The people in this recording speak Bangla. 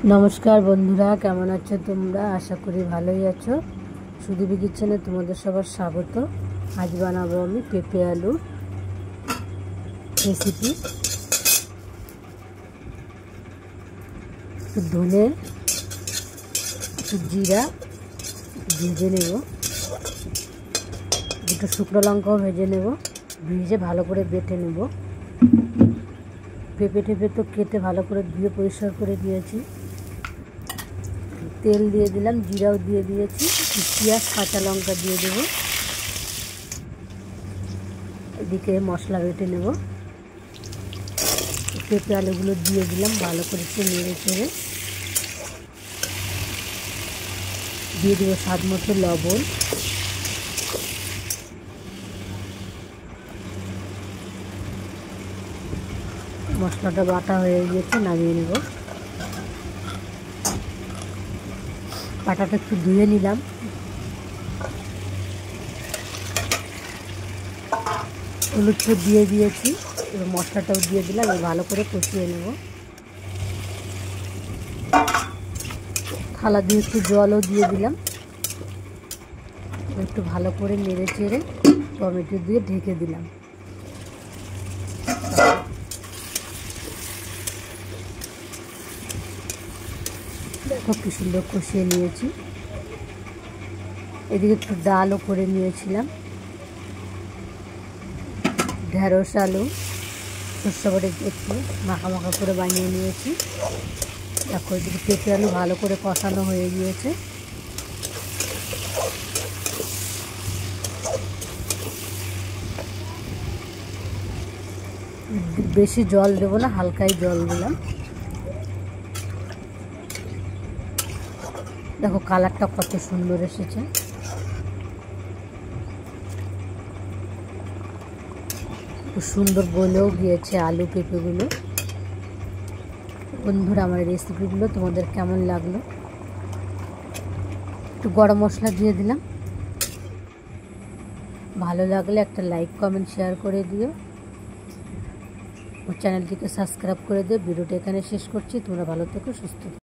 নমস্কার বন্ধুরা, কেমন আছো তোমরা? আশা করি ভালোই আছো। সুদীপী কিচেনে তোমাদের সবার স্বাগত। আজ বানাবো আমি পেঁপে আলুর রেসিপি। একটু ধনে, একটু জিরা ভেজে নেব, দুটো শুকনো লঙ্কাও ভেজে নেব, ভেজে ভালো করে বেটে নেব। পেঁপে টেপে তো কেটে ভালো করে ধুয়ে পরিষ্কার করে দিয়েছি। তেল দিয়ে দিলাম, জিরাও দিয়ে দিয়েছি, পেঁয়াজ কাঁচা লঙ্কা দিয়ে দেবো। এদিকে মশলা বেটে নেব। পেঁপে আলুগুলো দিয়ে দিলাম, ভালো করে একটু নেড়ে চেড়ে দিয়ে দেবো স্বাদ মতো লবণ। মশলাটা বাটা হয়ে গিয়েছে, নামিয়ে নেব। পাটাটা একটু ধুয়ে নিলাম, হলুদ দিয়ে দিয়েছি, এবার মশলাটাও দিয়ে দিলাম, এবার ভালো করে কষিয়ে নেব। থালা দিয়ে একটু জলও দিয়ে দিলাম, একটু ভালো করে নেড়ে চেড়ে টমেটো দিয়ে ঢেকে দিলাম। দেখো কি সুন্দর কষিয়ে নিয়েছি। এদিকে একটু ডালও করে নিয়েছিলাম, ঢেঁড়স আলু সর্ষে বাটে একটু মাখা মাখা করে বানিয়ে নিয়েছি। দেখো এদিকে পেঁপে আলু ভালো করে কষানো হয়ে গিয়েছে। বেশি জল দেবো না, হালকাই জল দিলাম। দেখো কালারটা কত সুন্দর এসেছে। খুব সুন্দর গলেও গিয়েছে আলু পেঁপেগুলো। বন্ধুরা, আমার রেসিপিগুলো তোমাদের কেমন লাগলো? একটু গরম মশলা দিয়ে দিলাম। ভালো লাগলে একটা লাইক কমেন্ট শেয়ার করে দিও। ও চ্যানেলটিকে সাবস্ক্রাইব করে দিও। ভিডিওটা এখানে শেষ করছি। তোমরা ভালো থেকো, সুস্থ থেকো।